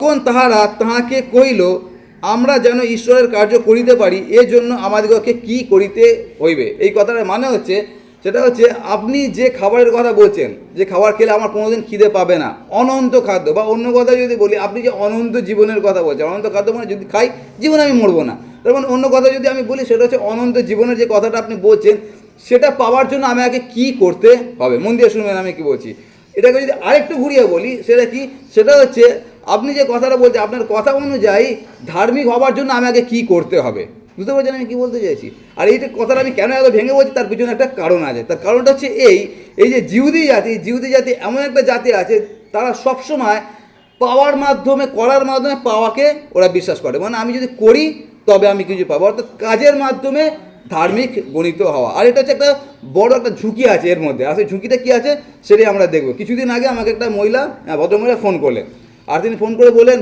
তখন তাহারা তাহাকে কহিল, আমরা যেন ঈশ্বরের কার্য করিতে পারি এর জন্য আমাদিগকে কি করিতে হইবে। এই কথাটার মানে হচ্ছে, সেটা হচ্ছে আপনি যে খাবারের কথা বলছেন, যে খাবার খেলে আমার কোনোদিন খিদে পাবে না, অনন্ত খাদ্য, বা অন্য কথা যদি বলি, আপনি যে অনন্ত জীবনের কথা বলছেন, অনন্ত খাদ্য মানে যদি খাই জীবনে আমি মরবো না, তার মানে অন্য কথা যদি আমি বলি সেটা হচ্ছে অনন্ত জীবনের যে কথাটা আপনি বলছেন, সেটা পাওয়ার জন্য আমাকে কি করতে হবে। মন দিয়ে শুনবেন আমি কি বলছি। এটাকে যদি আরেকটু ঘুরিয়ে বলি, সেটা কি, সেটা হচ্ছে আপনি যে কথাটা বলছেন, আপনার কথা অনুযায়ী ধার্মিক হবার জন্য আমাকে কি করতে হবে। বুঝতে পারছেন আমি কি বলতে চাইছি? আর এই যে কথাটা আমি কেন এত ভেঙে বলছি, তার পিছনে একটা কারণ আছে। তার কারণটা হচ্ছে এই যে জিহুদি জাতি এমন একটা জাতি আছে, তারা সবসময় পাওয়ার মাধ্যমে, করার মাধ্যমে পাওয়াকে ওরা বিশ্বাস করে। মানে আমি যদি করি তবে আমি কিছু পাবো, অর্থাৎ কাজের মাধ্যমে ধার্মিক গণিত হওয়া। আর এটা হচ্ছে একটা বড় একটা ঝুঁকি আছে এর মধ্যে। আর সেই ঝুঁকিটা কী আছে সেটাই আমরা দেখবো। কিছুদিন আগে আমাকে একটা ভদ্রমহিলা ফোন করলেন, আর তিনি ফোন করে বলেন,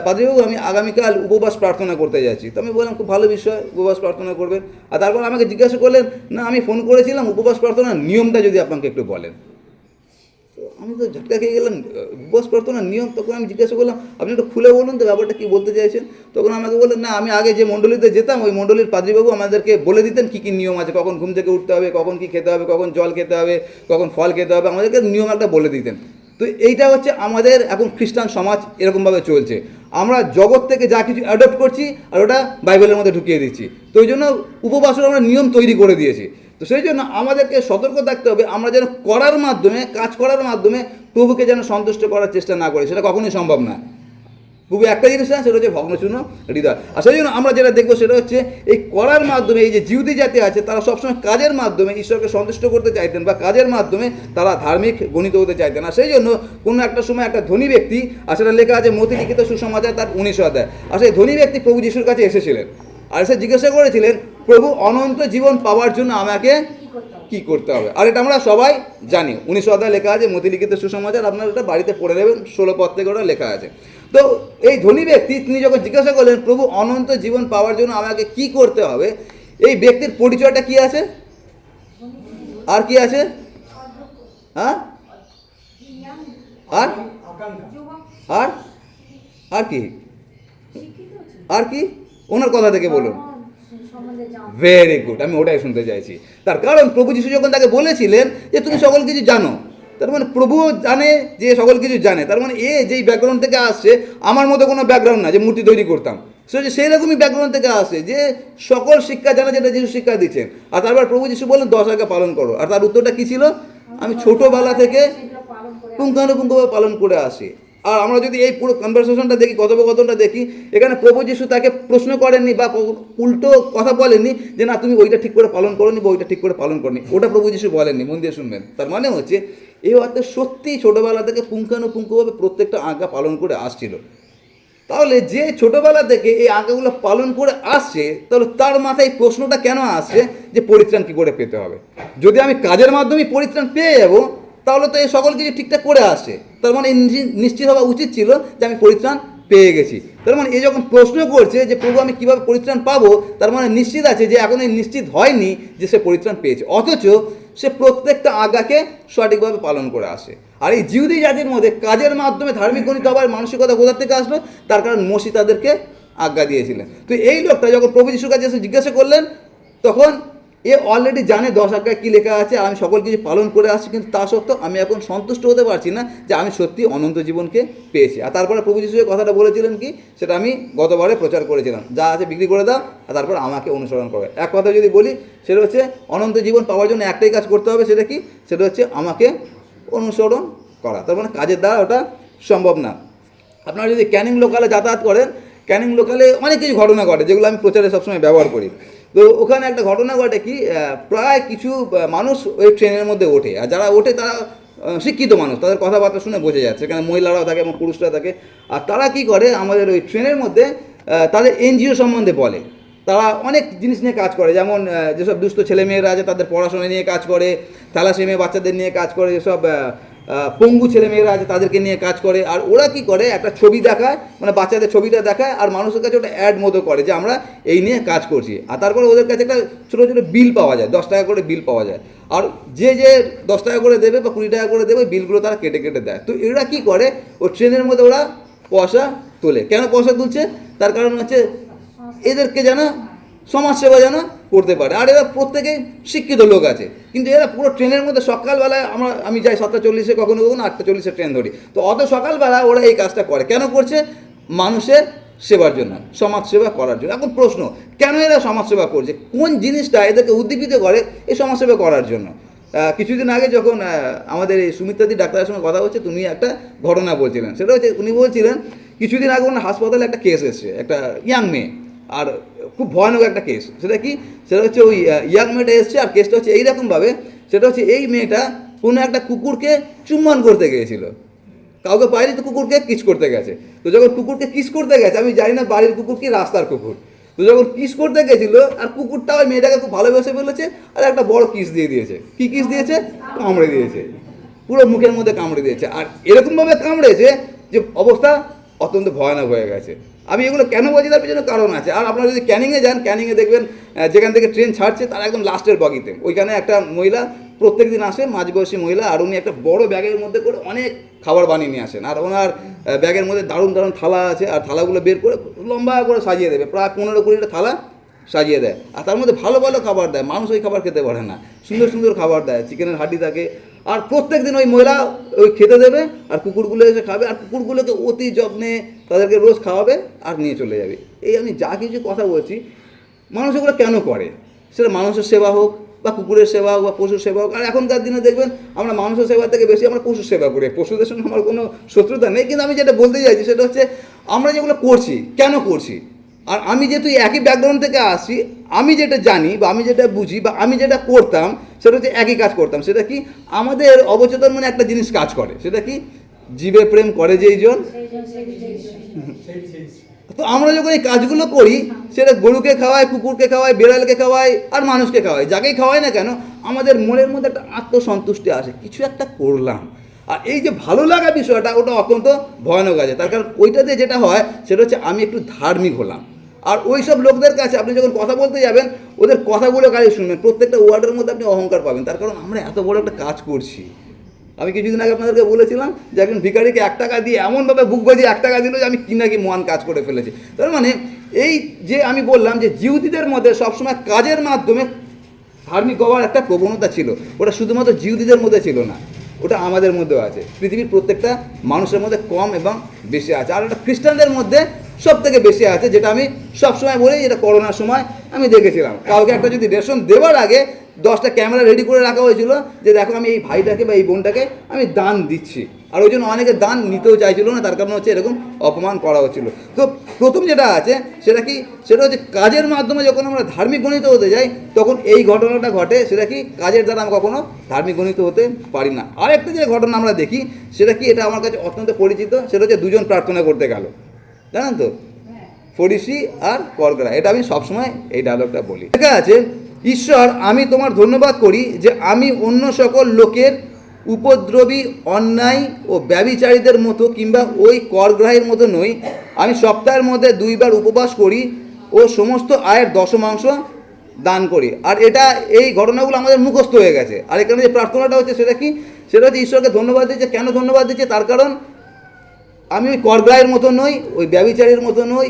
পাদ্রীবাবু আমি আগামীকাল উপবাস প্রার্থনা করতে যাচ্ছি। তো আমি বললাম খুব ভালো বিষয়, উপবাস প্রার্থনা করবেন। আর তারপর আমাকে জিজ্ঞাসা করলেন, না আমি ফোন করেছিলাম, উপবাস প্রার্থনার নিয়মটা যদি আপনাকে একটু বলেন। তো আমি তো ঝটকা খেয়ে গেলাম, উপবাস প্রার্থনার নিয়ম। তখন আমি জিজ্ঞাসা করলাম, আপনি একটু খুলে বলুন তো ব্যাপারটা কী বলতে চাইছেন। তখন আমাকে বললেন, না আমি আগে যে মণ্ডলীতে যেতাম, ওই মণ্ডলীর পাদ্রীবাবু আমাদেরকে বলে দিতেন কী কী নিয়ম আছে, কখন ঘুম থেকে উঠতে হবে, কখন কী খেতে হবে, কখন জল খেতে হবে, কখন ফল খেতে হবে, আমাদেরকে নিয়ম একটা বলে দিতেন। তো এইটা হচ্ছে আমাদের এখন খ্রিস্টান সমাজ এরকমভাবে চলছে। আমরা জগৎ থেকে যা কিছু অ্যাডপ্ট করছি আর ওটা বাইবেলের মধ্যে ঢুকিয়ে দিচ্ছি। তো ওই জন্য উপবাসের আমরা নিয়ম তৈরি করে দিয়েছি। তো সেই জন্য আমাদেরকে সতর্ক থাকতে হবে, আমরা যেন করার মাধ্যমে, কাজ করার মাধ্যমে প্রভুকে যেন সন্তুষ্ট করার চেষ্টা না করি, সেটা কখনোই সম্ভব না। প্রভু একটা জিনিস না, সেটা হচ্ছে ভগ্নচূর্ণ হৃদয়। আর সেই জন্য আমরা যেটা দেখবো সেটা হচ্ছে এই করার মাধ্যমে, এই যে জিহুদি জাতি আছে তারা সবসময় কাজের মাধ্যমে ঈশ্বরকে সন্তুষ্ট করতে চাইতেন, বা কাজের মাধ্যমে তারা ধার্মিক গণিত হতে চাইতেন। আর সেই জন্য কোনো একটা সময় একটা ধনী ব্যক্তি, আর সেটা লেখা আছে মতি লিখিত সুসমাচার তার 19 অধ্যায়, আর সেই ধনী ব্যক্তি প্রভু যিশুর কাছে এসেছিলেন, আর সে জিজ্ঞাসা করেছিলেন, প্রভু অনন্ত জীবন পাওয়ার জন্য আমাকে কি করতে হবে। আর এটা আমরা সবাই জানি, 19 অধ্যায় লেখা আছে মতি লিখিত সুসমাচার, আপনারা এটা বাড়িতে পড়ে নেবেন, 16 পদ থেকে ওটা লেখা আছে। তো এই ধনী ব্যক্তি তিনি যখন জিজ্ঞাসা করলেন, প্রভু অনন্ত জীবন পাওয়ার জন্য আমাকে কি করতে হবে, এই ব্যক্তির পরিচয়টা কি আছে, আর কি আছে, হ্যাঁ, আর আর আর কি, আর কি, ওনার কথা থেকে বলুন। ভেরি গুড, আমি ওটাই শুনতে চাইছি। তার কারণ প্রভু যিশু যখন তাকে বলেছিলেন যে তুমি সকল কিছু জানো, তার মানে প্রভুও জানে যে সকল কিছু জানে। তার মানে যেই ব্যাকগ্রাউন্ড থেকে আসছে, আমার মতো কোনো ব্যাকগ্রাউন্ড না যে মূর্তি তৈরি করতাম, সেই রকমই ব্যাকগ্রাউন্ড থেকে আসছে যে সকল শিক্ষা জানে, যেটা যিশু শিক্ষা দিচ্ছেন। আর তারপর প্রভু যিশু বললেন 10 আজ্ঞা পালন করো। আর তার উত্তরটা কী ছিল, আমি ছোটোবেলা থেকে পুঙ্খানুপুঙ্খভাবে পালন করে আসি। আর আমরা যদি এই পুরো কনভারসেশনটা দেখি, কথোপকথনটা দেখি, এখানে প্রভু যিশু তাকে প্রশ্ন করেননি বা উল্টো কথা বলেননি যে না তুমি ওইটা ঠিক করে পালন করোনি বা ওইটা ঠিক করে পালন করনি, ওটা প্রভু যিশু বলেননি। মন দিয়ে শুনবেন। তার মানে হচ্ছে এই অর্থে সত্যিই ছোটোবেলা থেকে পুঙ্খানুপুঙ্খভাবে প্রত্যেকটা আজ্ঞা পালন করে আসছিল। তাহলে যে ছোটোবেলা থেকে এই আজ্ঞাগুলো পালন করে আসছে, তাহলে তার মাথায় প্রশ্নটা কেন আসছে যে পরিত্রাণ কী করে পেতে হবে। যদি আমি কাজের মাধ্যমে পরিত্রাণ পেয়ে যাবো, তাহলে তো এই সকল কিছু ঠিকঠাক করে আসছে, তার মানে নিশ্চিত হওয়া উচিত ছিল যে আমি পরিত্রাণ পেয়ে গেছি। তার মানে এই যখন প্রশ্ন করছে যে প্রভু আমি কীভাবে পরিত্রাণ পাবো, তার মানে নিশ্চিত আছে যে এখন এই নিশ্চিত হয়নি যে সে পরিত্রাণ পেয়েছে, অথচ সে প্রত্যেকটা আজ্ঞাকে সঠিকভাবে পালন করে আসে। আর এই জিহুদি জাতির মধ্যে কাজের মাধ্যমে ধার্মিক গণিত হবার মানসিকতা কোথা থেকে আসলো, তার কারণ মসি তাদেরকে আজ্ঞা দিয়েছিলেন। তো এই লোকটা যখন প্রভু যিশুর কাছে এসে জিজ্ঞাসা করলেন, তখন অলরেডি জানে 10 আজ্ঞায় কী লেখা আছে, আর আমি সকল কিছু পালন করে আসছি, কিন্তু তা সত্ত্বেও আমি এখন সন্তুষ্ট হতে পারছি না যে আমি সত্যি অনন্ত জীবনকে পেয়েছি। আর তারপরে প্রভু যিশু কথাটা বলেছিলেন কি, সেটা আমি গতবারে প্রচার করেছিলাম, যা আছে বিক্রি করে দাও আর তারপর আমাকে অনুসরণ করবে। এক কথা যদি বলি, সেটা হচ্ছে অনন্ত জীবন পাওয়ার জন্য একটাই কাজ করতে হবে, সেটা কি, সেটা হচ্ছে আমাকে অনুসরণ করা। তার মানে কাজের দ্বারা ওটা সম্ভব না। আপনারা যদি ক্যানিং লোকালে যাতায়াত করেন, ক্যানিং লোকালে অনেক কিছু ঘটনা ঘটে যেগুলো আমি প্রচারে সবসময় ব্যবহার করি। তো ওখানে একটা ঘটনা ঘটে কি, প্রায় কিছু মানুষ ওই ট্রেনের মধ্যে ওঠে, আর যারা ওঠে তারা শিক্ষিত মানুষ, তাদের কথাবার্তা শুনে বোঝা যাচ্ছে, সেখানে মহিলারাও থাকে এবং পুরুষরা থাকে। আর তারা কি করে, আমাদের ওই ট্রেনের মধ্যে তাদের এনজিও সম্বন্ধে বলে। তারা অনেক জিনিস নিয়ে কাজ করে, যেমন যেসব দুস্থ ছেলেমেয়েরা আছে তাদের পড়াশোনা নিয়ে কাজ করে, থ্যালাসেমিয়া বাচ্চাদের নিয়ে কাজ করে, যেসব পঙ্গু ছেলেমেয়েরা আছে তাদেরকে নিয়ে কাজ করে। আর ওরা কি করে, একটা ছবি দেখায়, মানে বাচ্চাদের ছবিটা দেখায়, আর মানুষের কাছে ওটা অ্যাড মতো করে যে আমরা এই নিয়ে কাজ করছি। আর তারপরে ওদের কাছে একটা ছোটো ছোটো বিল পাওয়া যায়, 10 টাকা করে বিল পাওয়া যায়। আর যে 10 টাকা করে দেবে বা 20 টাকা করে দেবে, বিলগুলো তারা কেটে কেটে দেয়। তো এরা কী করে, ও ট্রেনের মধ্যে ওরা পয়সা তোলে। কেন পয়সা তুলছে? তার কারণ হচ্ছে এদেরকে যেন সমাজসেবা যেন করতে পারে। আর এরা প্রত্যেকেই শিক্ষিত লোক আছে, কিন্তু এরা পুরো ট্রেনের মধ্যে সকালবেলায় আমি যাই 7:40 কখনো কখনো 8:40 ট্রেন ধরি, তো অত সকালবেলা ওরা এই কাজটা করে। কেন করছে? মানুষের সেবার জন্য, সমাজসেবা করার জন্য। এখন প্রশ্ন, কেন এরা সমাজসেবা করছে? কোন জিনিসটা এদেরকে উদ্দীপিত করে এই সমাজসেবা করার জন্য? কিছুদিন আগে যখন আমাদের এই সুমিত্রাদি ডাক্তারের সঙ্গে কথা হচ্ছে, তুমি একটা ঘটনা বলছিলেন, সেটা হচ্ছে উনি বলছিলেন কিছুদিন আগে ওনার হাসপাতালে একটা কেস এসছে, একটা ইয়াং মেয়ে, আর খুব ভয়ানক একটা কেস। সেটা কি? সেটা হচ্ছে ওই ইয়াং মেয়েটা এসছে, আর কেসটা হচ্ছে এইরকমভাবে, সেটা হচ্ছে এই মেয়েটা কোনো একটা কুকুরকে চুম্বন করতে গিয়েছিল, কাউকে পায়নি, তো কুকুরকে কিস করতে গেছে। তো যখন কুকুরকে কিস করতে গেছে, আমি জানি না বাড়ির কুকুর কি রাস্তার কুকুর, তো যখন কিস করতে গেছিল, আর কুকুরটা ওই মেয়েটাকে খুব ভালোবেসে ফেলেছে, আর একটা বড় কিস দিয়ে দিয়েছে। কি কিস দিয়েছে? কামড়ে দিয়েছে, পুরো মুখের মধ্যে কামড়ে দিয়েছে। আর এরকমভাবে কামড়েছে যে অবস্থা অত্যন্ত ভয়ানক হয়ে গেছে। আমি এগুলো কেন বলছি, তার পিছনে কারণ আছে। আর আপনারা যদি ক্যানিংয়ে যান, ক্যানিংয়ে দেখবেন যেখান থেকে ট্রেন ছাড়ছে তার একদম লাস্টের বগিতে ওইখানে একটা মহিলা প্রত্যেক দিন আসে, মাঝবয়সী মহিলা, আর উনি একটা বড় ব্যাগের মধ্যে করে অনেক খাবার বানিয়ে নিয়ে আসেন। আর ওনার ব্যাগের মধ্যে দারুণ দারুণ থালা আছে, আর থালাগুলো বের করে লম্বা করে সাজিয়ে দেবে, প্রায় 15-20টা থালা সাজিয়ে দেয়, আর তার মধ্যে ভালো ভালো খাবার দেয়। মানুষ ওই খাবার খেতে পারে না, সুন্দর সুন্দর খাবার দেয়, চিকেনের হাড্ডি থাকে। আর প্রত্যেক দিন ওই মহিলা ওই খেতে দেবে, আর কুকুরগুলো এসে খাবে, আর কুকুরগুলোকে অতি যত্নে তাদেরকে রোজ খাওয়াবে আর নিয়ে চলে যাবে। এই আমি যা কিছু কথা বলছি, মানুষ এগুলো কেন করে? সেটা মানুষের সেবা হোক, বা কুকুরের সেবা হোক, বা পশুর সেবা হোক। আর এখনকার দিনে দেখবেন আমরা মানুষের সেবা থেকে বেশি আমরা পশুর সেবা করি। পশুদের সঙ্গে আমার কোনো শত্রুতা নেই, কিন্তু আমি যেটা বলতে চাইছি সেটা হচ্ছে আমরা যেগুলো করছি কেন করছি। আর আমি যেহেতু একই ব্যাকগ্রাউন্ড থেকে আসি, আমি যেটা জানি বা আমি যেটা বুঝি বা আমি যেটা করতাম, সেটা হচ্ছে একই কাজ করতাম। সেটা কি? আমাদের অবচেতন মনে একটা জিনিস কাজ করে, সেটা কি? জীবে প্রেম করে যেইজন। তো আমরা যখন এই কাজগুলো করি, সেটা গরুকে খাওয়াই, কুকুরকে খাওয়াই, বেড়ালকে খাওয়াই, আর মানুষকে খাওয়াই, যাকেই খাওয়াই না কেন, আমাদের মনের মধ্যে একটা আত্মসন্তুষ্টি আসে, কিছু একটা করলাম। আর এই যে ভালো লাগা বিষয়টা, ওটা অত্যন্ত ভয়ানক আছে। তার কারণ ওইটাতে যেটা হয় সেটা হচ্ছে আমি একটু ধার্মিক হলাম। আর ওই সব লোকদের কাছে আপনি যখন কথা বলতে যাবেন, ওদের কথাগুলো কাজে শুনবেন, প্রত্যেকটা ওয়ার্ডের মধ্যে আপনি অহংকার পাবেন। তার কারণ আমরা এত বড় একটা কাজ করছি। আমি কিছুদিন আগে আপনাদেরকে বলেছিলাম যে একজন ভিখারিকে 1 টাকা দিয়ে এমনভাবে বুক বাজিয়ে 1 টাকা দিল যে আমি কি নাকি মহান কাজ করে ফেলেছি। তার মানে এই যে আমি বললাম যে জিহুদিদের মধ্যে সবসময় কাজের মাধ্যমে ধার্মিক হওয়ার একটা প্রবণতা ছিল, ওটা শুধুমাত্র জিহুদিদের মধ্যে ছিল না, ওটা আমাদের মধ্যেও আছে, পৃথিবীর প্রত্যেকটা মানুষের মধ্যে কম এবং বেশি আছে। আর ওটা খ্রিস্টানদের মধ্যে সব থেকে বেশি আছে, যেটা আমি সবসময় বলি, যেটা করোনার সময় আমি দেখেছিলাম। কাউকে একটা যদি রেশন দেওয়ার আগে 10টা ক্যামেরা রেডি করে রাখা হয়েছিল, যে দেখো আমি এই ভাইটাকে বা এই বোনটাকে আমি দান দিচ্ছি। আর ওই জন্য অনেকে দান নিতেও চাইছিল না, তার কারণ হচ্ছে এরকম অপমান করা হচ্ছিল। তো প্রথম যেটা আছে সেটা কি? সেটা হচ্ছে কাজের মাধ্যমে যখন আমরা ধার্মিক গণিত হতে যাই, তখন এই ঘটনাটা ঘটে। সেটা কি? কাজের দ্বারা আমরা কখনো ধার্মিক গণিত হতে পারি না। আরেকটা যে ঘটনা আমরা দেখি, সেটা কি? এটা আমার কাছে অত্যন্ত পরিচিত। সেটা হচ্ছে দুজন প্রার্থনা করতে গেল, জানেন তো, ফরিসি আর করগরা। এটা আমি সবসময় এই ডায়লগটা বলি। ঠিক আছে, ঈশ্বর, আমি তোমার ধন্যবাদ করি যে আমি অন্য সকল লোকের উপদ্রবী, অন্যায় ও ব্যভিচারীদের মতো কিংবা ওই করগ্রাহীর মতো নই। আমি সপ্তাহের মধ্যে 2 বার উপবাস করি ও সমস্ত আয়ের 10 দান করি। আর এটা এই ঘটনাগুলো আমাদের মুখস্থ হয়ে গেছে। আর এখানে যে প্রার্থনাটা হচ্ছে সেটা কি? সেটা হচ্ছে ঈশ্বরকে ধন্যবাদ দিচ্ছে। কেন ধন্যবাদ দিচ্ছে? তার কারণ আমি ওই করগ্রাহের মতো নই, ওই ব্যভিচারীর মতো নই,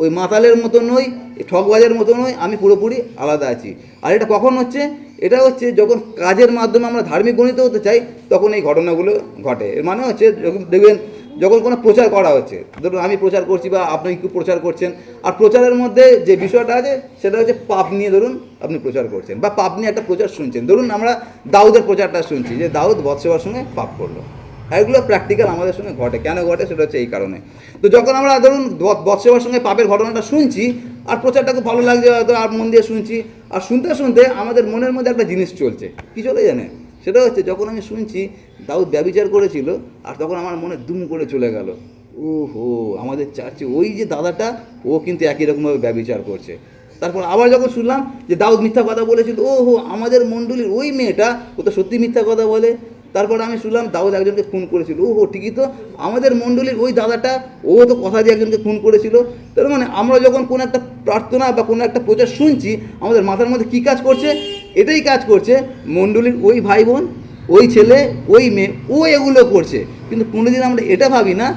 ওই মাতালের মতো নই, ঠকবাজের মতো নই, আমি পুরোপুরি আলাদা আছি। আর এটা কখন হচ্ছে? এটা হচ্ছে যখন কাজের মাধ্যমে আমরা ধার্মিক গণিত হতে চাই, তখন এই ঘটনাগুলো ঘটে। এর মানে হচ্ছে দেখবেন যখন কোনো প্রচার করা হচ্ছে, ধরুন আমি প্রচার করছি বা আপনি একটু প্রচার করছেন, আর প্রচারের মধ্যে যে বিষয়টা আছে সেটা হচ্ছে পাপ নিয়ে ধরুন আপনি প্রচার করছেন, বা পাপ নিয়ে একটা প্রচার শুনছেন। ধরুন আমরা দাউদের প্রচারটা শুনছি যে দাউদ বৎসেবার সঙ্গে পাপ করলো। এগুলো প্র্যাকটিক্যাল আমাদের সঙ্গে ঘটে। কেন ঘটে? সেটা হচ্ছে এই কারণে। তো যখন আমরা ধরুন বৎসেবার সঙ্গে পাপের ঘটনাটা শুনছি, আর প্রচারটা খুব ভালো লাগছে, হয়তো আর মন দিয়ে শুনছি, আর শুনতে শুনতে আমাদের মনের মধ্যে একটা জিনিস চলছে। কী চলে জানে? সেটা হচ্ছে যখন আমি শুনছি দাউদ ব্যভিচার করেছিল, আর তখন আমার মনে দুম করে চলে গেল, ওহো, আমাদের চার্চে ওই যে দাদাটা, ও কিন্তু একই রকমভাবে ব্যভিচার করছে। তারপর আবার যখন শুনলাম যে দাউদ মিথ্যা কথা বলেছিল, ওহো, আমাদের মণ্ডলীর ওই মেয়েটা, ও তো সত্যি মিথ্যা কথা বলে। তারপর আমি শুনলাম দাউদ একজনকে খুন করেছিল, ওহো, ঠিকই তো, আমাদের মণ্ডলীর ওই দাদাটা, ও তো কথা দিয়ে একজনকে খুন করেছিল। তার মানে আমরা যখন কোনো একটা প্রার্থনা বা কোনো একটা প্রচার শুনছি, আমাদের মাথার মধ্যে কী কাজ করছে? এটাই কাজ করছে, মণ্ডলীর ওই ভাই বোন, ওই ছেলে, ওই মেয়ে, ও এগুলো করছে। কিন্তু কোনোদিন আমরা এটা ভাবি না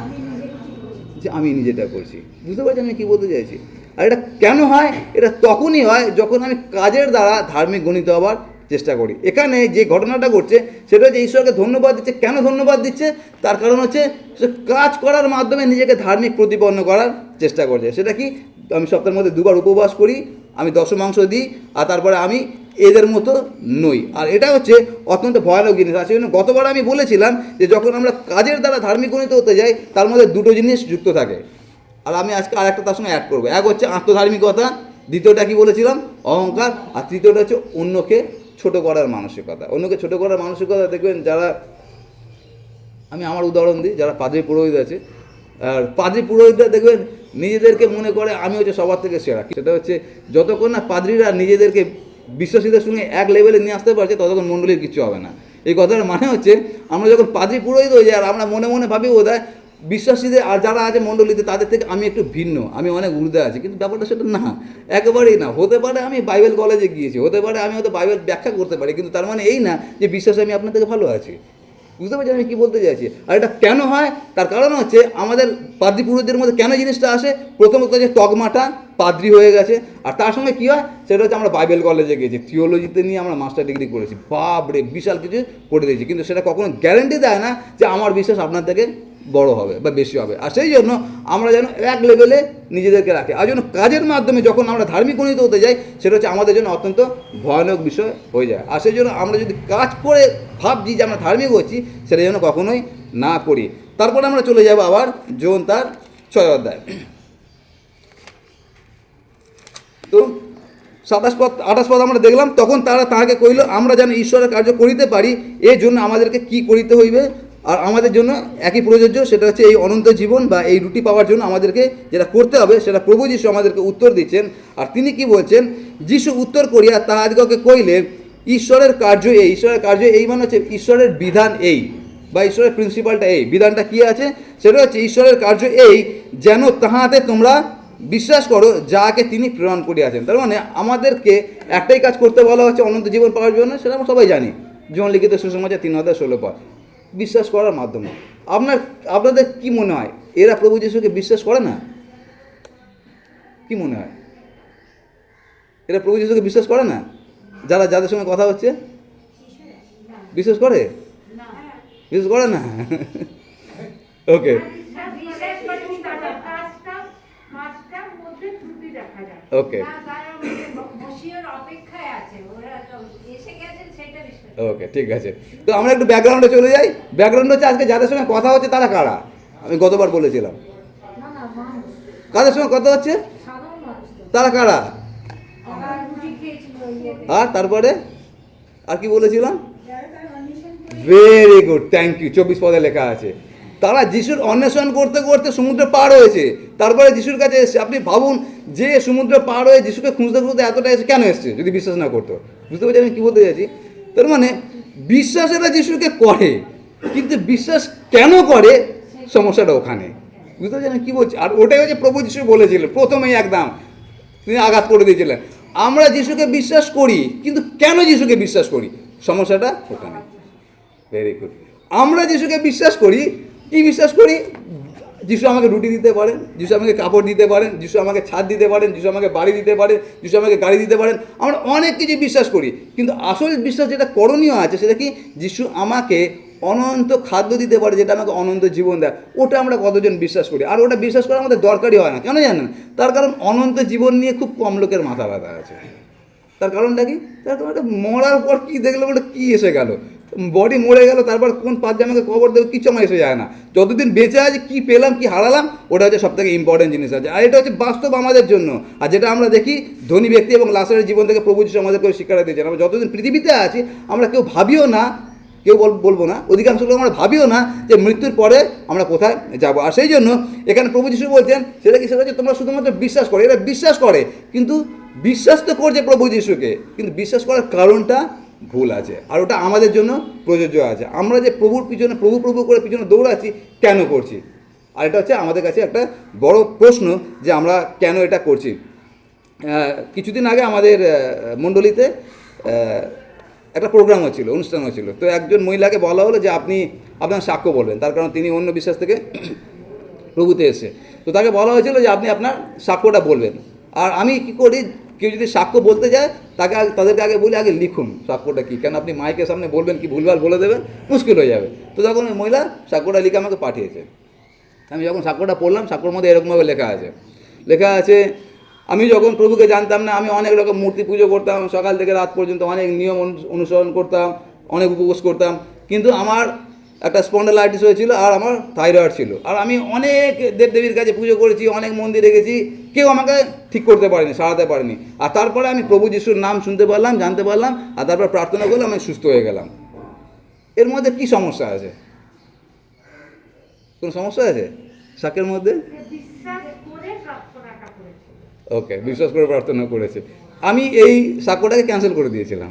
যে আমি নিজেটা করছি। বুঝতে পারছি আমি কী বলতে চাইছি? আর এটা কেন হয়? এটা তখনই হয় যখন আমি কাজের দ্বারা ধার্মিক গণিত হওয়ার চেষ্টা করি। এখানে যে ঘটনাটা ঘটছে সেটা হচ্ছে ঈশ্বরকে ধন্যবাদ দিচ্ছে। কেন ধন্যবাদ দিচ্ছে? তার কারণ হচ্ছে সে কাজ করার মাধ্যমে নিজেকে ধার্মিক প্রতিপন্ন করার চেষ্টা করছে। সেটা কি? আমি সপ্তাহের মধ্যে 2বার উপবাস করি, আমি দশমাংশ দিই, আর তারপরে আমি এদের মতো নই। আর এটা হচ্ছে অত্যন্ত ভয়ানক জিনিস। আর সেই জন্য গতবার আমি বলেছিলাম যে যখন আমরা কাজের দ্বারা ধার্মিক গণিত হতে যাই তার মধ্যে দুটো জিনিস যুক্ত থাকে। আর আমি আজকে আরেকটা তার সঙ্গে অ্যাড করবো। এক হচ্ছে আত্মধার্মিকতা, দ্বিতীয়টা কি বলেছিলাম? অহংকার। আর তৃতীয়টা হচ্ছে অন্যকে ছোট করার মানসিকতা। অন্যকে ছোট করার মানসিকতা দেখবেন যারা, আমি আমার উদাহরণ দিই, যারা পাদ্রী পুরোহিত আছে, আর পাদ্রী পুরোহিতরা দেখবেন নিজেদেরকে মনে করে আমি হচ্ছে সবার থেকে সেরা। সেটা হচ্ছে যতক্ষণ না পাদ্রীরা নিজেদেরকে বিশ্বাসীদের সঙ্গে এক লেভেলে নিয়ে আসতে পারছে ততক্ষণ মণ্ডলীর কিছু হবে না। এই কথার মানে হচ্ছে আমরা যখন পাদ্রী পুরোহিত হয়ে যাই আর আমরা মনে মনে ভাবি বোধহয় বিশ্বাসীদের আর যারা আছে মণ্ডলীতে তাদের থেকে আমি একটু ভিন্ন, আমি অনেক ঊর্ধ্বে আছি, কিন্তু ব্যাপারটা সেটা না, একেবারেই না। হতে পারে আমি বাইবেল কলেজে গিয়েছি, হতে পারে আমি হয়তো বাইবেল ব্যাখ্যা করতে পারি, কিন্তু তার মানে এই না যে বিশ্বাসে আমি আপনার থেকে ভালো আছি। বুঝতে পারছি আমি কী বলতে চাইছি? আর এটা কেন হয়? তার কারণ হচ্ছে আমাদের পাদ্রী পুরোহিতদের মধ্যে কেন জিনিসটা আসে? প্রথমত যে তকমাটা পাদ্রী হয়ে গেছে, আর তার সঙ্গে কী হয় সেটা হচ্ছে আমরা বাইবেল কলেজে গিয়েছি, থিওলজিতে নিয়ে আমরা মাস্টার ডিগ্রি করেছি, বাপরে বিশাল কিছু করে দিয়েছি, কিন্তু সেটা কখনো গ্যারেন্টি দেয় না যে আমার বিশ্বাস আপনার থেকে বড় হবে বা বেশি হবে। আর সেই জন্য আমরা যেন এক লেভেলে নিজেদেরকে রাখি। আর জন্য কাজের মাধ্যমে যখন আমরা ধার্মিক গণিত হতে যাই সেটা হচ্ছে আমাদের জন্য অত্যন্ত ভয়ানক বিষয় হয়ে যায়। আর সেই জন্য আমরা যদি কাজ করে ভাবছি যে আমরা ধার্মিক হচ্ছি, সেটা যেন কখনোই না করি। তারপরে আমরা চলে যাব আবার যোন তার 6 অধ্যায়। তো 27 পদ 28 পদ আমরা দেখলাম, তখন তারা তাহাকে কহিল, আমরা যেন ঈশ্বরের কার্য করিতে পারি এর জন্য আমাদেরকে কি করিতে হইবে? আর আমাদের জন্য একই প্রযোজ্য, সেটা হচ্ছে এই অনন্ত জীবন বা এই রুটি পাওয়ার জন্য আমাদেরকে যেটা করতে হবে সেটা প্রভু যীশু আমাদেরকে উত্তর দিচ্ছেন। আর তিনি কি বলছেন? যীশু উত্তর করিয়া তাহাদিগকে কহিলেন, ঈশ্বরের কার্য এই। ঈশ্বরের কার্য এই মানে হচ্ছে ঈশ্বরের বিধান এই, বা ঈশ্বরের প্রিন্সিপালটা এই। বিধানটা কী আছে? সেটা হচ্ছে ঈশ্বরের কার্য এই, যেন তাহাতে তোমরা বিশ্বাস করো যাকে তিনি প্রেরণ করিয়াছেন। তার মানে আমাদেরকে একটাই কাজ করতে বলা হচ্ছে অনন্ত জীবন পাওয়ার জন্য, সেটা আমরা সবাই জানি। জীবন লিখিত সুসমাচার 3:16 পদ, বিশ্বাস করার মাধ্যমে। আপনাদের কি মনে হয় এরা প্রভু যীশুকে বিশ্বাস করে না? কি মনে হয় এরা প্রভু যীশুকে বিশ্বাস করে না? যাদের সঙ্গে কথা হচ্ছে বিশ্বাস করে? বিশ্বাস করে না? ওকে ওকে ওকে ঠিক আছে। তো আমরা একটু ব্যাকগ্রাউন্ডে চলে যাই। ব্যাকগ্রাউন্ড হচ্ছে আজকে যাদের সঙ্গে কথা হচ্ছে তারা কারা? আমি গতবার বলেছিলাম কাদের সঙ্গে কথা হচ্ছে তারা কারা, আর তারপরে আর কি বলেছিলাম? Very good, thank you. 24 পদে লেখা আছে তারা যিশুর অন্বেষণ করতে করতে সমুদ্র পার হয়েছে, তারপরে যিশুর কাছে এসছে। আপনি ভাবুন যে সমুদ্র পার হয়ে যিশুকে খুঁজতে খুঁজতে এতটা এসে কেন এসছে যদি বিশ্বাস না করতো? বুঝতে পারছি আমি কী বলতে চাইছি? তার মানে বিশ্বাসেরা যিশুকে করে, কিন্তু বিশ্বাস কেন করে সমস্যাটা ওখানে। বুঝতে পারছি আমি কী বলছি? আর ওটাই হচ্ছে প্রভু যিশু বলেছিলেন প্রথমেই, একদম তিনি আঘাত করে দিয়েছিলেন। আমরা যিশুকে বিশ্বাস করি, কিন্তু কেন যিশুকে বিশ্বাস করি সমস্যাটা ওখানে। Very good. আমরা যিশুকে বিশ্বাস করি, কি বিশ্বাস করি? যিশু আমাকে রুটি দিতে পারেন, যিশু আমাকে কাপড় দিতে পারেন, যিশু আমাকে ছাদ দিতে পারেন, যিশু আমাকে বাড়ি দিতে পারেন, যিশু আমাকে গাড়ি দিতে পারেন। আমরা অনেক কিছু বিশ্বাস করি, কিন্তু আসল বিশ্বাস যেটা করণীয় আছে সেটা কি? যিশু আমাকে অনন্ত খাদ্য দিতে পারে, যেটা আমাকে অনন্ত জীবন দেয়। ওটা আমরা কতজন বিশ্বাস করি? আর ওটা বিশ্বাস করা আমাদের দরকারই হয় না। কেন জানেন? তার কারণ অনন্ত জীবন নিয়ে খুব কম লোকের মাথা ব্যথা আছে। তার কারণটা কি? তার কারণটা মরার পর কী দেখলো বলে কী এসে গেল, বডি মরে গেল, তারপর কোন পাঁচ আমাকে কবর দেবে কিছু আমার এসে যায় না। যতদিন বেঁচে আছে কী পেলাম কি হারালাম, ওটা হচ্ছে সব থেকে ইম্পর্টেন্ট জিনিস আছে। আর এটা হচ্ছে বাস্তব আমাদের জন্য। আর যেটা আমরা দেখি ধনী ব্যক্তি এবং লাসারের জীবন থেকে প্রভু যীশু আমাদেরকে শিক্ষা দিয়েছেন। আমরা যতদিন পৃথিবীতে আছি আমরা কেউ ভাবিও না, কেউ বলবো না, অধিকাংশ লোক আমরা ভাবিও না যে মৃত্যুর পরে আমরা কোথায় যাব। আর সেই জন্য এখানে প্রভু যীশু বলছেন সেটা কি? সেটা হচ্ছে তোমরা শুধুমাত্র বিশ্বাস করে। এরা বিশ্বাস করে, কিন্তু বিশ্বাস তো করছে প্রভু যীশুকে, কিন্তু বিশ্বাস করার কারণটা ভুল আছে। আর ওটা আমাদের জন্য প্রযোজ্য আছে। আমরা যে প্রভুর পিছনে প্রভু করে পিছনে দৌড়াচ্ছি, কেন করছি? আর এটা হচ্ছে আমাদের কাছে একটা বড় প্রশ্ন যে আমরা কেন এটা করছি। কিছুদিন আগে আমাদের মণ্ডলীতে একটা প্রোগ্রাম হচ্ছিল, অনুষ্ঠান হচ্ছিল। তো একজন মহিলাকে বলা হলো যে আপনি আপনার সাক্ষ্য বলবেন, তার কারণ তিনি অন্য বিশ্বাস থেকে প্রভুতে এসে। তো তাকে বলা হয়েছিল যে আপনি আপনার সাক্ষ্যটা বলবেন। আর আমি কি করি, কেউ যদি সাক্ষ্য বলতে যায় তাদেরকে আগে বলি আগে লিখুন সাক্ষ্যটা কী, কেন আপনি মাইকের সামনে বলবেন কি ভুলভাল বলে দেবেন, মুশকিল হয়ে যাবে। তো তখন ওই মহিলা সাক্ষ্যটা লিখে আমাকে পাঠিয়েছে। আমি যখন সাক্ষ্যটা পড়লাম, সাক্ষ্যর মধ্যে এরকমভাবে লেখা আছে আমি যখন প্রভুকে জানতাম না, আমি অনেক রকম মূর্তি পুজো করতাম, সকাল থেকে রাত পর্যন্ত অনেক নিয়ম অনুসরণ করতাম, অনেক উপবাস করতাম, কিন্তু আমার একটা স্পন্ডালাইটিস হয়েছিল আর আমার থাইরয়েড ছিল। আর আমি অনেক দেবদেবীর কাছে পুজো করেছি, অনেক মন্দিরে গেছি, কেউ আমাকে ঠিক করতে পারেনি, সারাতে পারেনি। আর তারপরে আমি প্রভু যিশুর নাম শুনতে পারলাম, জানতে পারলাম, আর তারপর প্রার্থনা করলাম, আমি সুস্থ হয়ে গেলাম। এর মধ্যে কি সমস্যা আছে? কোনো সমস্যা আছে সাক্ষ্যের মধ্যে? ওকে, বিশ্বাস করে প্রার্থনা করেছে। আমি এই সাক্ষ্যটাকে ক্যান্সেল করে দিয়েছিলাম।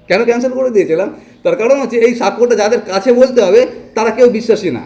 কেন ক্যান্সেল করে দিয়েছিলাম? তার কারণ হচ্ছে এই সাক্ষ্যটা যাদের কাছে বলতে হবে তারা কেউ বিশ্বাসী না,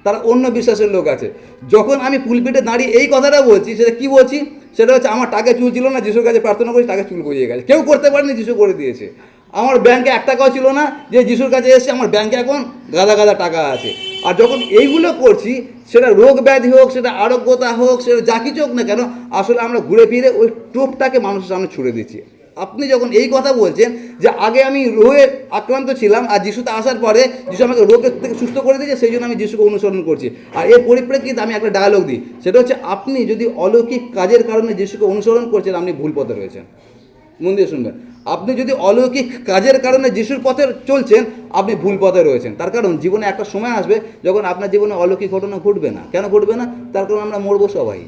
তারা অন্য বিশ্বাসের লোক আছে। যখন আমি পুলপিটে দাঁড়িয়ে এই কথাটা বলছি, সেটা কি বলছি? সেটা হচ্ছে আমার টাকা চুল ছিল না, যিশুর কাছে প্রার্থনা করেছি, টাকা চুল গজিয়ে গেছে। কেউ করতে পারেনি, যিশু করে দিয়েছে। আমার ব্যাংকে 1 টাকাও ছিল না, যে যিশুর কাছে এসে আমার ব্যাংকে এখন গাদা গাদা টাকা আছে। আর যখন এইগুলো করছি, সেটা রোগ ব্যাধি হোক, সেটা আরোগ্যতা হোক, সেটা যা কিছু হোক না কেন, আসলে আমরা ঘুরে ফিরে ওই টোপটাকে মানুষের সামনে ছুড়ে দিচ্ছি। আপনি যখন এই কথা বলছেন যে আগে আমি রোগে আক্রান্ত ছিলাম, আর যিশুতে আসার পরে যিশু আমাকে রোগের থেকে সুস্থ করে দিয়েছে, সেই জন্য আমি যিশুকে অনুসরণ করছি। আর এর পরিপ্রেক্ষিতে আমি একটা ডায়ালগ দিই, সেটা হচ্ছে আপনি যদি অলৌকিক কাজের কারণে যিশুকে অনুসরণ করছেন, আপনি ভুল পথে রয়েছেন। মন দিয়ে শুনবেন, আপনি যদি অলৌকিক কাজের কারণে যিশুর পথে চলছেন, আপনি ভুল পথে রয়েছেন। তার কারণ জীবনে একটা সময় আসবে যখন আপনার জীবনে অলৌকিক ঘটনা ঘটবে না। কেন ঘটবে না? তার কারণ আমরা মরবো সবাই।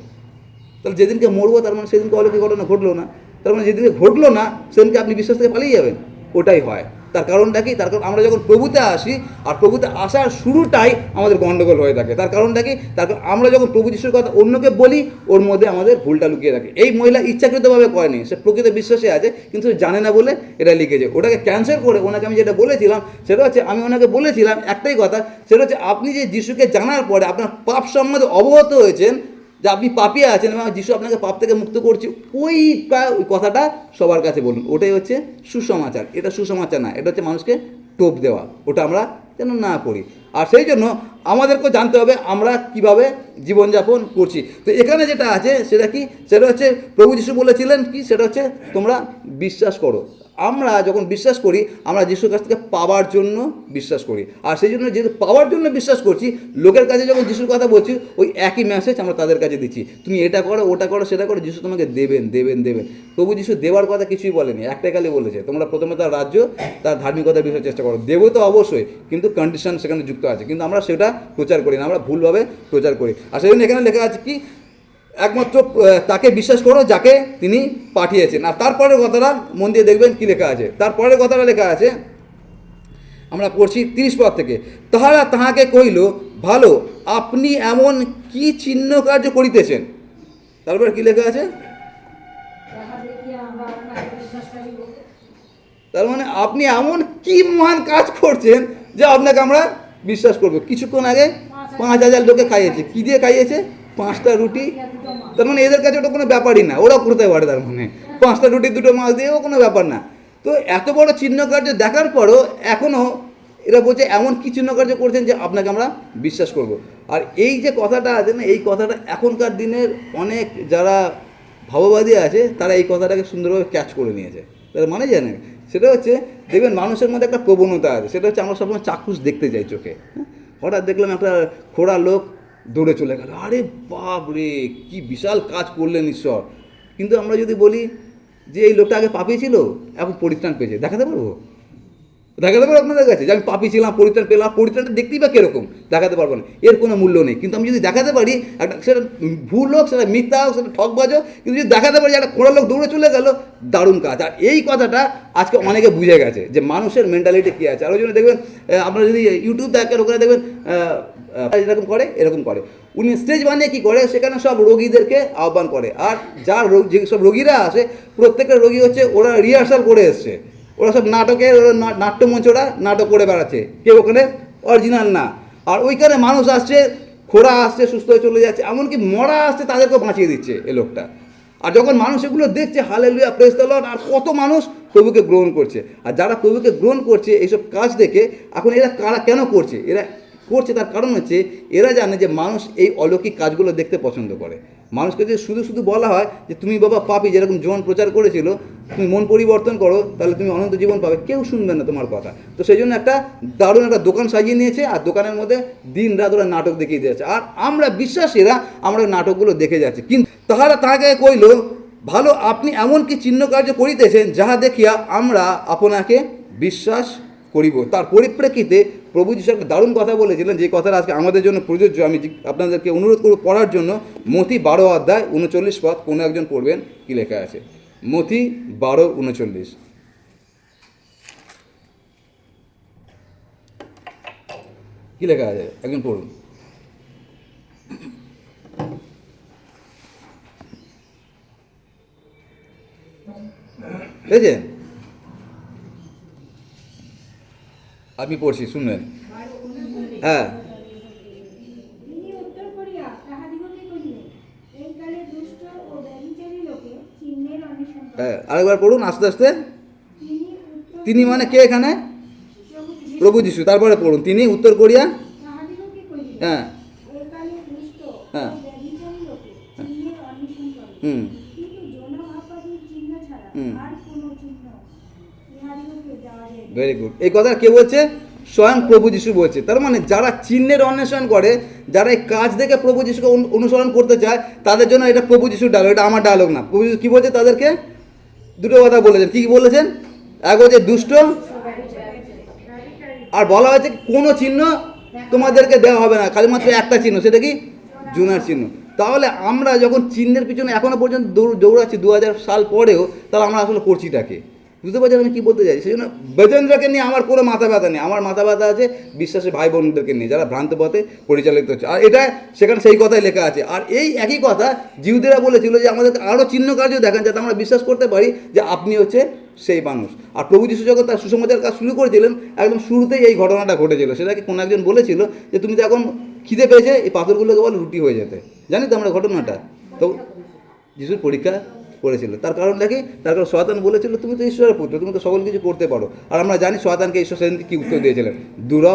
তাহলে যেদিনকে মরবো, তার মানে সেদিনকে অলৌকিক ঘটনা ঘটলো না। তার মানে যেদিনকে ঘটলো না, সেদিনকে আপনি বিশ্বাস থেকে পালিয়ে যাবেন। ওটাই হয়। তার কারণটা কি? তার কারণ আমরা যখন প্রভুতে আসি, আর প্রভুতে আসার শুরুটাই আমাদের গণ্ডগোল হয়ে থাকে। তার কারণটা কি? তার কারণ আমরা যখন প্রভু যিশুর কথা অন্যকে বলি, ওর মধ্যে আমাদের ভুলটা লুকিয়ে থাকে। এই মহিলা ইচ্ছাকৃতভাবে করেনি, সে প্রকৃত বিশ্বাসে আছে, কিন্তু জানে না বলে এটা লিখেছে। ওটাকে ক্যান্সেল করে ওনাকে আমি যেটা বলেছিলাম, সেটা হচ্ছে আমি ওনাকে বলেছিলাম একটাই কথা, সেটা হচ্ছে আপনি যে যিশুকে জানার পরে আপনার পাপ সম্বন্ধে অবগত হয়েছেন, যে আপনি পাপিয়ে আছেন এবং যিশু আপনাকে পাপ থেকে মুক্ত করছে, ওই কথাটা সবার কাছে বলুন। ওটাই হচ্ছে সুসমাচার। এটা সুসমাচার না, এটা হচ্ছে মানুষকে টোপ দেওয়া। ওটা আমরা যেন না করি। আর সেই জন্য আমাদেরকেও জানতে হবে আমরা কিভাবে জীবনযাপন করছি। তো এখানে যেটা আছে সেটা কি? সেটা হচ্ছে প্রভু যিশু বলেছিলেন কি? সেটা হচ্ছে তোমরা বিশ্বাস করো। আমরা যখন বিশ্বাস করি, আমরা যিশুর কাছ থেকে পাওয়ার জন্য বিশ্বাস করি। আর সেই জন্য যেহেতু পাওয়ার জন্য বিশ্বাস করছি, লোকের কাছে যখন যিশুর কথা বলছি, ওই একই মেসেজ আমরা তাদের কাছে দিচ্ছি, তুমি এটা করো, ওটা করো, সেটা করো, যিশু তোমাকে দেবেন দেবেন দেবেন। প্রভু যিশু দেওয়ার কথা কিছুই বলেনি, একটাই খালি বলেছে তোমরা প্রথমে তার রাজ্য, তার ধার্মিকতার বিষয়ে চেষ্টা করো। দেবো তো অবশ্যই, কিন্তু কন্ডিশন সেখানে যুক্ত আছে। কিন্তু আমরা সেটা প্রচার করি না, আমরা ভুলভাবে প্রচার করি। আর সেই জন্য এখানে লেখা আছে কি? একমাত্র তাকে বিশ্বাস করো যাকে তিনি পাঠিয়েছেন। আর তারপরের কথাটা মন দিয়ে দেখবেন কি লেখা আছে। তারপরের কথাটা লেখা আছে, আমরা পড়ছি 30 পদ থেকে। তাহারা তাহাকে কহিল, ভালো, আপনি এমন কি চিহ্ন কার্য করিতেছেন? তারপরে কি লেখা আছে? তার মানে আপনি এমন কি মহান কাজ করছেন যে আপনাকে আমরা বিশ্বাস করবো। কিছুক্ষণ আগে 5,000 লোকে খাইয়েছে। কি দিয়ে খাইয়েছে? 5টা রুটি। তার মানে এদের কাছে ওটা কোনো ব্যাপারই না, ওরাও করতে পারে। তার মানে 5টা রুটি 2টো মাছ দিয়েও কোনো ব্যাপার না। তো এত বড় চিহ্ন কার্য দেখার পরও এখনও এরা বলছে এমন কি চিহ্ন কার্য করছেন যে আপনাকে আমরা বিশ্বাস করব। আর এই যে কথাটা আছে না, এই কথাটা এখনকার দিনের অনেক যারা ভাববাদী আছে, তারা এই কথাটাকে সুন্দরভাবে ক্যাচ করে নিয়েছে। তারা মানে জানে সেটা হচ্ছে, দেখবেন মানুষের মধ্যে একটা প্রবণতা আছে, সেটা হচ্ছে আমরা সবসময় চাক্ষুষ দেখতে চাই চোখে। হঠাৎ দেখলাম একটা খোড়া লোক দৌড়ে চলে গেল, আরে বাপ রে, কি বিশাল কাজ করলেন ঈশ্বর। কিন্তু আমরা যদি বলি যে এই লোকটা আগে পাপী ছিল, এখন পরিত্রাণ পেয়েছে, দেখাতে পারবো? দেখাতে পারবো আপনাদের কাছে যে আমি পাপী ছিলাম, পরিত্রাণ পেলাম? পরিত্রাণটা দেখতেই বা কীরকম, দেখাতে পারবো না, এর কোনো মূল্য নেই। কিন্তু আমি যদি দেখাতে পারি একটা, সেটা ভুল হোক, সেটা মিথ্যা হোক, সেটা ঠকবাজ হোক, কিন্তু যদি দেখাতে পারি একটা খোড়া লোক দৌড়ে চলে গেল, দারুণ কাজ। আর এই কথাটা আজকে অনেকে বুঝে গেছে যে মানুষের মেন্টালিটি কী আছে। আর ওই জন্য দেখবেন আপনারা যদি ইউটিউব দেখেন, ওখানে দেখবেন এরকম করে, এরকম করে। উনি স্টেজ বানিয়ে কী করে, সেখানে সব রোগীদেরকে আহ্বান করে। আর যার যে সব রোগীরা আসে, প্রত্যেকটা রোগী হচ্ছে ওরা রিহার্সাল করে এসছে, ওরা সব নাটকের নাট্যমঞ্চ, ওরা নাটক করে বেড়াচ্ছে, কেউ ওখানে অরিজিনাল না। আর ওইখানে মানুষ আসছে, খোড়া আসছে, সুস্থ হয়ে চলে যাচ্ছে, এমনকি মরা আসছে, তাদেরকেও বাঁচিয়ে দিচ্ছে এই লোকটা। আর যখন মানুষ এগুলো দেখছে, হালেলুয়া, প্রেজ দ্য লর্ড, আর কত মানুষ প্রভুকে গ্রহণ করছে। আর যারা প্রভুকে গ্রহণ করছে এইসব কাজ দেখে, এখন এরা কারা কেন করছে, এরা করছে, তার কারণ হচ্ছে এরা জানে যে মানুষ এই অলৌকিক কাজগুলো দেখতে পছন্দ করে। মানুষকে যদি শুধু শুধু বলা হয় যে তুমি বাবা পাপী, যেরকম জন প্রচার করেছিল, তুমি মন পরিবর্তন করো তাহলে তুমি অনন্ত জীবন পাবে, কেউ শুনবে না তোমার কথা। তো সেই জন্য একটা দারুণ একটা দোকান সাজিয়ে নিয়েছে, আর দোকানের মধ্যে দিন রাত ওরা নাটক দেখিয়ে দিয়েছে, আর আমরা বিশ্বাসীরা আমরা নাটকগুলো দেখে যাচ্ছি। কিন্তু তাহারা তাহাকে কইল, ভালো আপনি এমন কি চিহ্ন কার্য করিতেছেন যাহা দেখিয়া আমরা আপনাকে বিশ্বাস করিব। তার পরিপ্রেক্ষিতে প্রভু যিশু একটা দারুণ কথা বলেছিলেন, যে কথাটা আজকে আমাদের জন্য প্রযোজ্য। আমি আপনাদেরকে অনুরোধ করব পড়ার জন্য মথি 12:39 কোনো একজন পড়বেন, কি লেখা আছে? মথি 12:39 কি লেখা আছে? একজন পড়ুন। বুঝেছেন? আমি পড়ছি, শুনবেন। হ্যাঁ, তিনি উত্তর করিয়া তাহাদিগকে কহিলেন, এই কালে দুষ্ট ও ব্যভিচারী লোকে চিহ্নের অন্বেষণ করে। হ্যাঁ, আরেকবার পড়ুন আস্তে আস্তে। তিনি মানে কে এখানে? প্রভু যিশু। তারপরে পড়ুন, তিনি উত্তর করিয়া তাহাদিগকে কহিলেন, হ্যাঁ এই কালে দুষ্ট ও হ্যাঁ ব্যভিচারী লোকে চিহ্নের অন্বেষণ করে, হুম কিন্তু জোনা ভাববাদীর চিহ্ন ছাড়া হুম। আর কোনো চিহ্ন ইহাদিগকে দেওয়া যায় না। Very good. এই কথা কে বলছে? স্বয়ং প্রভু যিশু বলছে। তার মানে যারা চিহ্নের অন্বেষণ করে, যারা এই কাজ দেখে প্রভু যিশুকে অনুসরণ করতে চায়, তাদের জন্য এটা প্রভু যিশুর ডায়লগ, এটা আমার ডায়লগ না। প্রভু যিশু কী বলছে তাদেরকে? দুটো কথা বলেছেন। কী বলেছেন? এক হচ্ছে দুষ্ট, আর বলা হয়েছে কোনো চিহ্ন তোমাদেরকে দেওয়া হবে না, খালি মাত্র একটা চিহ্ন, সেটা কি? জোনার চিহ্ন। তাহলে আমরা যখন চিহ্নের পিছনে এখনো পর্যন্ত দৌড়াচ্ছি 2000 সাল পরেও, তাহলে আমরা আসলে করছিটাকে বুঝতে পারছেন আমি কী বলতে চাই? সেই জন্য বেজেন্দ্রকে নিয়ে আমার কোনো মাথা ব্যথা নেই। আমার মাথা ব্যথা আছে বিশ্বাসী ভাই বোনদেরকে নিয়ে, যারা ভ্রান্ত পথে পরিচালিত হচ্ছে। আর এটা সেখানে সেই কথাই লেখা আছে। আর এই একই কথা জিউদেরা বলেছিল যে আমাদেরকে আরও চিহ্ন কার্য দেখান, যাতে আমরা বিশ্বাস করতে পারি যে আপনি হচ্ছে সেই মানুষ। আর প্রভু যিশু যখন তার সুসমাচার কাজ শুরু করেছিলেন, একদম শুরুতেই এই ঘটনাটা ঘটেছিল। সেটাকে কোনো একজন বলেছিল যে তুমি তো এখন খিদে পেয়েছে, এই পাথরগুলোকে বল রুটি হয়ে যেতে। জানি তো আমরা ঘটনাটা। তো যিশুর পরীক্ষা করেছিল, তার কারণটা কি? তার কারণ শয়তান বলেছিল তুমি তো ঈশ্বরের পুত্র, তুমি তো সকল কিছু করতে পারো। আর আমরা জানি শয়তানকে ঈশ্বর সেদিনকে কী উত্তর দিয়েছিলেন? দূর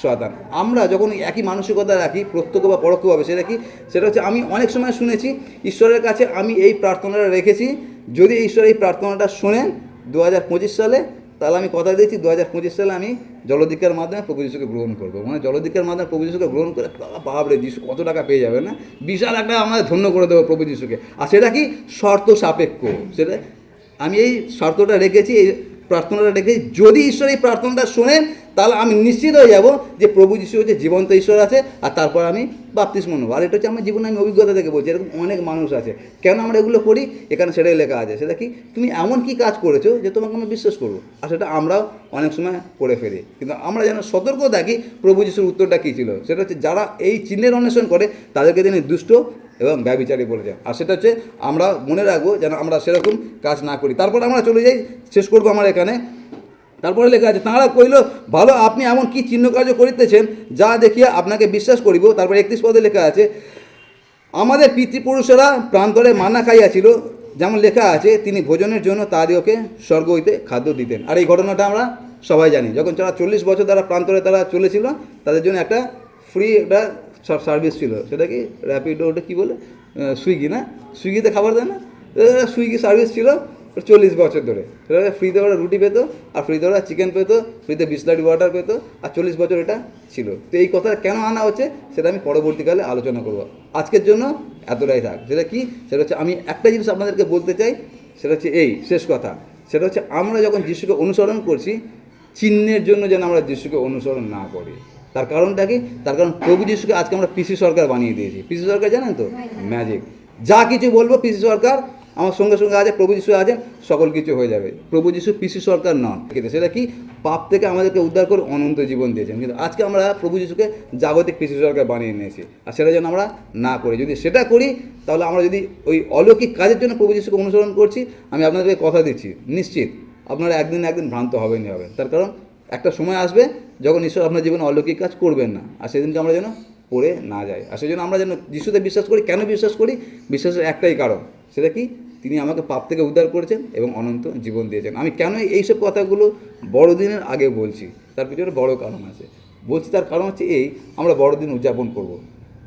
শয়তান। আমরা যখন একই মানসিকতা রাখি প্রত্যক্ষ বা পরোক্ষভাবে, সেটা কি? সেটা হচ্ছে আমি অনেক সময় শুনেছি ঈশ্বরের কাছে আমি এই প্রার্থনাটা রেখেছি, যদি ঈশ্বর এই প্রার্থনাটা শোনেন 2025 সালে, তাহলে আমি কথা দিয়েছি 2025 সালে আমি জলদীক্ষার মাধ্যমে প্রভু যিশুকে গ্রহণ করবো। মানে জলদীক্ষার মাধ্যমে প্রভু যিশুকে গ্রহণ করে বাবরে যিশু কত টাকা পেয়ে যাবে না, বিশাল একটা আমাদের ধন্য করে দেবো প্রভু যিশুকে। আর সেটা কি? শর্ত সাপেক্ষ। সেটা আমি এই শর্তটা রেখেছি, এই প্রার্থনাটা রেখেছি, যদি ঈশ্বর এই প্রার্থনাটা শোনেন তাহলে আমি নিশ্চিত হয়ে যাব যে প্রভু যিশু হচ্ছে জীবন্ত ঈশ্বর আছে, আর তারপর আমি বাপ্তিস্ম নেবো। আর এটা হচ্ছে আমার জীবনে আমি অভিজ্ঞতা থেকে বলছি, এরকম অনেক মানুষ আছে। কেন আমরা এগুলো করি? এখানে সেটাই লেখা আছে। সেটা কি? তুমি এমন কি কাজ করেছো যে তোমাকে আমি বিশ্বাস করবো। আর সেটা আমরাও অনেক সময় করে ফেলি, কিন্তু আমরা যেন সতর্ক থাকি প্রভু যিশুর উত্তরটা কী ছিল। সেটা হচ্ছে যারা এই চিহ্নের অন্বেষণ করে তাদেরকে তিনি দুষ্ট এবং ব্যভিচারী বলে যায়। আর সেটা হচ্ছে আমরা মনে রাখবো যেন আমরা সেরকম কাজ না করি। তারপর আমরা চলে যাই, শেষ করবো আমার এখানে। তারপরে লেখা আছে, তাঁরা কইল, ভালো আপনি এমন কি চিহ্ন কার্য করিতেছেন যা দেখিয়া আপনাকে বিশ্বাস করিব। তারপরে 31 পদে লেখা আছে, আমাদের পিতৃপুরুষেরা প্রান্তরে মান্না খাইয়াছিল, যেমন লেখা আছে তিনি ভোজনের জন্য তাদেরকে স্বর্গ হইতে খাদ্য দিতেন। আর এই ঘটনাটা আমরা সবাই জানি, যখন যারা 40 বছর তারা প্রান্তরে তারা চলেছিল, তাদের জন্য একটা ফ্রি একটা সার্ভিস ছিল। সেটা কি? র্যাপিডো, ওটা কী বলে, সুইগি না? সুইগিতে খাবার দেয় না? সুইগি সার্ভিস ছিল 40 বছর ধরে। ফ্রিতে ওরা রুটি পেতো, আর ফ্রিতে ওরা চিকেন পেতো, ফ্রিতে বিসলারি ওয়াটার পেতো, আর 40 বছর এটা ছিল। তো এই কথা কেন আনা হচ্ছে সেটা আমি পরবর্তীকালে আলোচনা করবো। আজকের জন্য এতটাই থাক। সেটা কি? সেটা হচ্ছে আমি একটা জিনিস আপনাদেরকে বলতে চাই, সেটা হচ্ছে এই শেষ কথা। সেটা হচ্ছে আমরা যখন যিশুকে অনুসরণ করছি, চিহ্নের জন্য যেন আমরা যিশুকে অনুসরণ না করি। তার কারণটা কি? তার কারণ প্রভু যিশুকে আজকে আমরা পিসি সরকার বানিয়ে দিয়েছি। পিসি সরকার জানেন তো? ম্যাজিক। যা কিছু বলবো পিসি সরকার আমার সঙ্গে সঙ্গে আছে, প্রভু যিশু আছেন, সকল কিছু হয়ে যাবে। প্রভু যিশু পিসি সরকার নন। সেটা কি? পাপ থেকে আমাদেরকে উদ্ধার করে অনন্ত জীবন দিয়েছেন। কিন্তু আজকে আমরা প্রভু যিশুকে জাগতিক পিসি সরকার বানিয়ে নিয়েছি, আর সেটা যেন আমরা না করি। যদি সেটা করি তাহলে আমরা যদি ওই অলৌকিক কাজের জন্য প্রভু যিশুকে অনুসরণ করছি, আমি আপনাদেরকে কথা দিচ্ছি নিশ্চিত আপনারা একদিন একদিন ভ্রান্ত হবেনই হবেন। তার কারণ একটা সময় আসবে যখন ঈশ্বর আপনার জীবনে অলৌকিক কাজ করবেন না, আর সেদিনকে আমরা যেন পড়ে না যাই। আর সেই জন্য আমরা যেন যিশুতে বিশ্বাস করি। কেন বিশ্বাস করি? বিশ্বাসের একটাই কারণ, সেটা কি? তিনি আমাকে পাপ থেকে উদ্ধার করেছেন এবং অনন্ত জীবন দিয়েছেন। আমি কেন এইসব কথাগুলো বড়দিনের আগে বলছি, তার পিছনে বড় কারণ আছে। বলছি তার কারণ হচ্ছে এই, আমরা বড়দিন উদযাপন করব,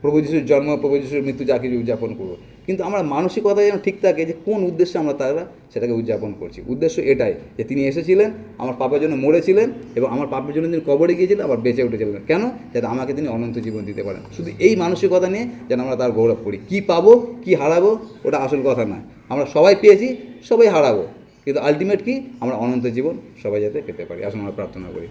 প্রভু যিশুর জন্ম, প্রভু যিশুর মৃত্যু যা কিছু উদযাপন করবো, কিন্তু আমরা মানসিকতা যেন ঠিক থাকে যে কোন উদ্দেশ্যে আমরা তারা সেটাকে উদযাপন করছি। উদ্দেশ্য এটাই যে তিনি এসেছিলেন, আমার পাপের জন্য মরেছিলেন, এবং আমার পাপের জন্য তিনি কবরে গিয়েছিলেন, আবার বেঁচে উঠেছিলেন। কেন? যাতে আমাকে তিনি অনন্ত জীবন দিতে পারেন। শুধু এই মানসিকতা নিয়ে যেন আমরা তার গৌরব করি। কী পাবো, কী হারাবো, ওটা আসল কথা নয়। আমরা সবাই পেয়েছি, সবাই হারাবো, কিন্তু আলটিমেট কি, আমরা অনন্ত জীবন সবাই যাতে পেতে পারি। আসুন আমরা প্রার্থনা করি।